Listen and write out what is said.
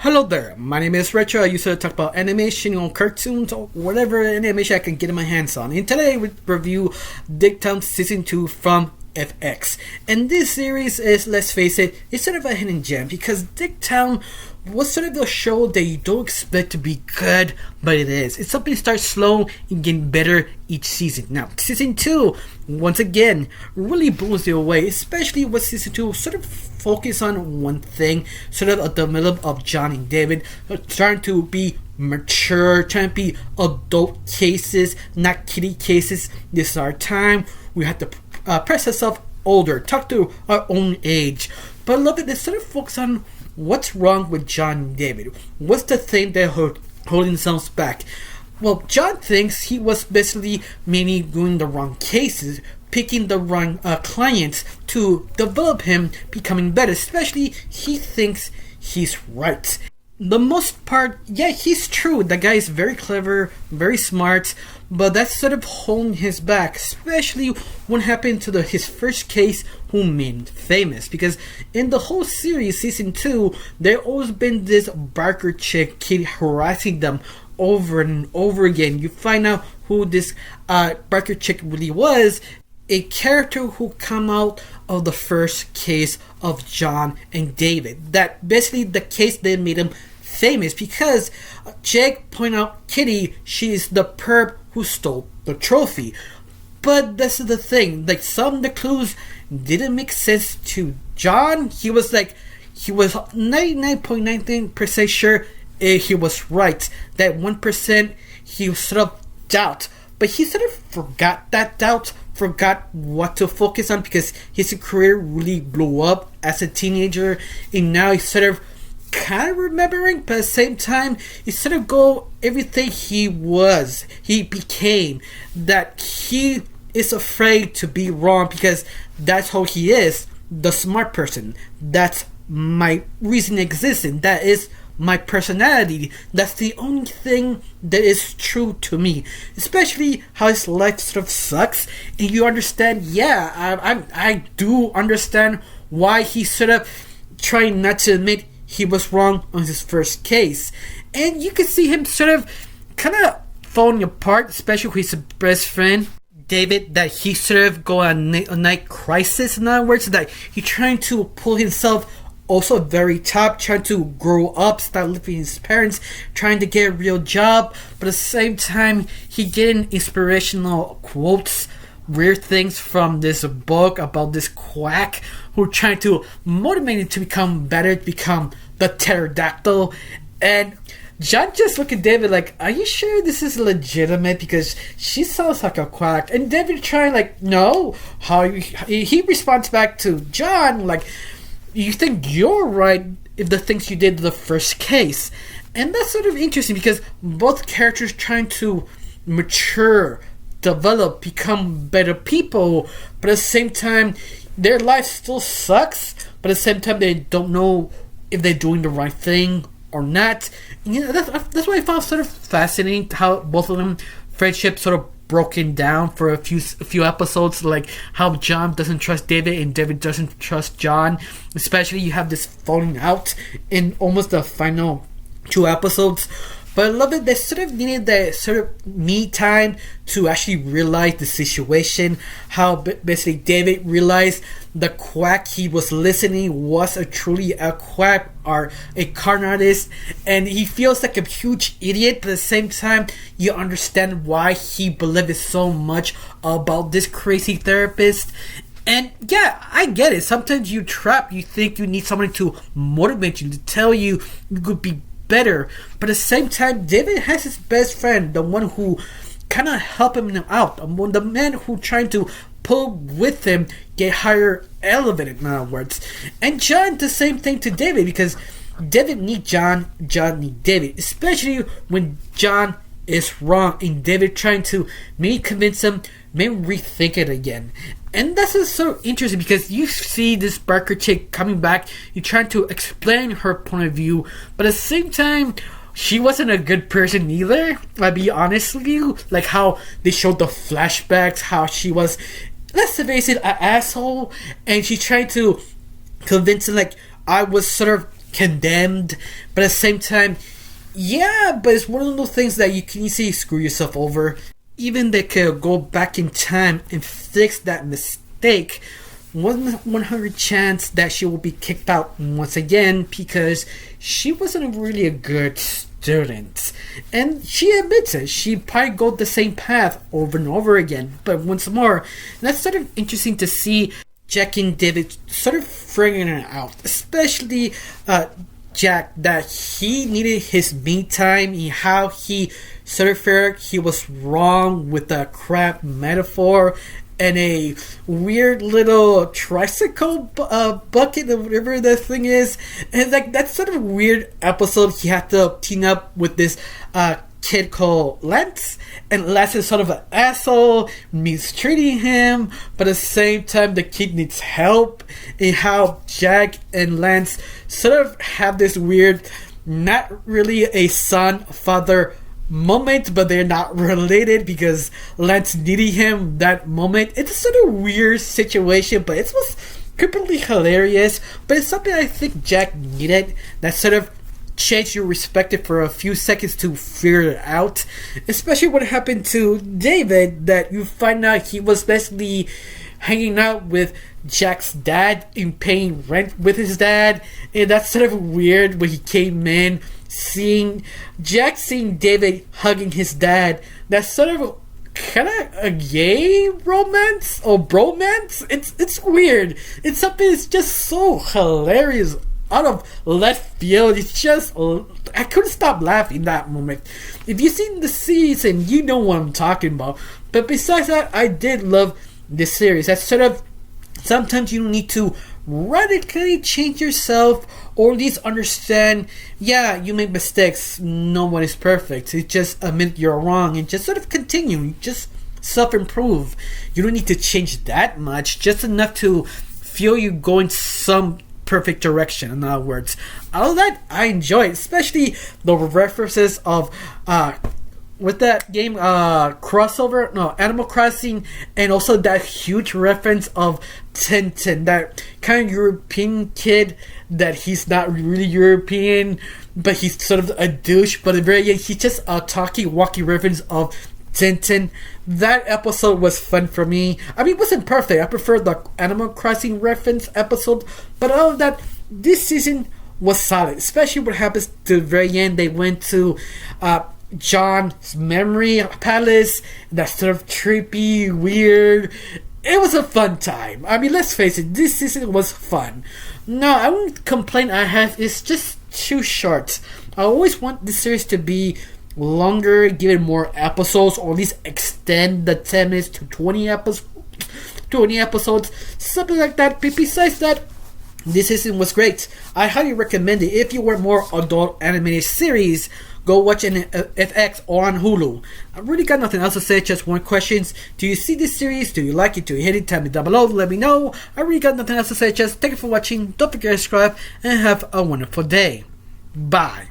Hello there, my name is Retro. I used to talk about animation, cartoons, or whatever animation I can get in my hands on. And today we review Dicktown Season 2 from FX. And this series is, let's face it, it's sort of a hidden gem because Dicktown was sort of the show that you don't expect to be good, but it is. It's something that starts slow and getting better each season. Now, Season 2, once again, really blows you away, especially with Season 2 sort of focus on one thing, sort of a development of John and David, trying to be mature, trying to be adult cases, not kiddie cases. This is our time. We have to press ourselves older, talk to our own age. But I love it. They sort of focus on what's wrong with John and David. What's the thing they're holding themselves back? Well, John thinks he was basically mainly doing the wrong cases, picking the wrong clients to develop him becoming better. Especially, he thinks he's right. The most part, yeah, he's true. The guy is very clever, very smart, but that's sort of holding his back, especially what happened to his first case who made him famous. Because in the whole series, Season 2, there always been this Barker chick kid harassing them over and over again. You find out who this Barker chick really was, a character who come out of the first case of John and David. That basically the case that made him famous, because Jake pointed out Kitty, she's the perp who stole the trophy. But this is the thing, like some of the clues didn't make sense to John. He was 99.99% sure he was right. That 1% he was sort of doubt. But he sort of forgot that doubt, forgot what to focus on, because his career really blew up as a teenager, and now he's sort of kind of remembering, but at the same time, he sort of go everything he became, that he is afraid to be wrong because that's how he is, the smart person. That's my reason existing. That is my personality. That's the only thing that is true to me. Especially how his life sort of sucks, and you understand. Yeah, I do understand why he's sort of trying not to admit he was wrong on his first case, and you can see him sort of kind of falling apart, especially with his best friend David, that he sort of go on a night crisis. In other words, that he's trying to pull himself also very top, trying to grow up, start living with his parents, trying to get a real job, but at the same time he getting inspirational quotes, weird things from this book about this quack who trying to motivate him to become better, to become the pterodactyl. And John just look at David like, are you sure this is legitimate? Because she sounds like a quack. And David trying like, no. How he responds back to John like, you think you're right if the things you did in the first case. And that's sort of interesting because both characters trying to mature, develop, become better people, but at the same time their life still sucks, but at the same time they don't know if they're doing the right thing or not. You know, that's why I found sort of fascinating how both of them friendship sort of broken down for a few episodes, like how John doesn't trust David and David doesn't trust John. Especially you have this falling out in almost the final 2 episodes. But I love it. They sort of needed that sort of me time to actually realize the situation. How basically David realized the quack he was listening was truly a quack or a con artist, and he feels like a huge idiot. But at the same time, you understand why he believed so much about this crazy therapist. And yeah, I get it. Sometimes you think you need somebody to motivate you, to tell you you could be better, but at the same time David has his best friend, the one who kind of help him out, the man who trying to pull with him, get higher elevated, in other words. And John the same thing to David, because David need John need David, especially when John is wrong and David trying to maybe convince him, maybe rethink it again. And that's just so interesting because you see this Barker chick coming back, you're trying to explain her point of view, but at the same time, she wasn't a good person either. I'll be honest with you. Like how they showed the flashbacks, how she was, let's face it, an asshole, and she tried to convince him like I was sort of condemned, but at the same time, yeah, but it's one of those things that you can easily screw yourself over. Even they could go back in time and fix that mistake. 100 chance that she will be kicked out once again because she wasn't really a good student. And she admits it. She probably go the same path over and over again. But once more, and that's sort of interesting to see Jack and David sort of figuring it out. Especially Jack, that he needed his me time and how he sort of figured he was wrong with the crab metaphor and a weird little tricycle bucket or whatever that thing is. And like that's sort of a weird episode. He had to team up with this kid called Lance, and Lance is sort of an asshole, mistreating him, but at the same time the kid needs help. And how Jack and Lance sort of have this weird, not really a son-father moment, but they're not related because Lance needed him that moment. It's a sort of weird situation, but it was completely hilarious. But it's something I think Jack needed, that sort of changed your perspective for a few seconds to figure it out. Especially what happened to David, that you find out he was basically hanging out with Jack's dad and paying rent with his dad, and that's sort of weird when he came in seeing David hugging his dad. That's sort of kind of a gay romance or bromance. It's weird. It's something that's just so hilarious out of left field. It's just, I couldn't stop laughing that moment. If you've seen the season, you know what I'm talking about. But besides that, I did love this series. That's sort of, sometimes you need to radically change yourself, or at least understand, yeah, you make mistakes, no one is perfect, it's just admit you're wrong and just sort of continue, just self-improve. You don't need to change that much, just enough to feel you go in some perfect direction. In other words, all of that I enjoy, especially the references of with that game crossover, no, Animal Crossing, and also that huge reference of Tintin, that kind of European kid that he's not really European, but he's sort of a douche, but at the very end he's just a talkie-walkie reference of Tintin. That episode was fun for me. I mean, it wasn't perfect. I prefer the Animal Crossing reference episode, but all of that, this season was solid, especially what happens to the very end. They went to John's memory palace. That's sort of trippy, weird. It was a fun time. I mean, let's face it, this season was fun. No, I won't complain. It's just too short. I always want this series to be longer, give it more episodes, or at least extend the 10 minutes to 20 episodes, something like that. But besides that, this season was great. I highly recommend it. If you want more adult animated series, go watch it in FX or on Hulu. I really got nothing else to say, just one question. Do you see this series? Do you like it? Do you hate it? Tell me down below. Let me know. I really got nothing else to say, just thank you for watching. Don't forget to subscribe and have a wonderful day. Bye.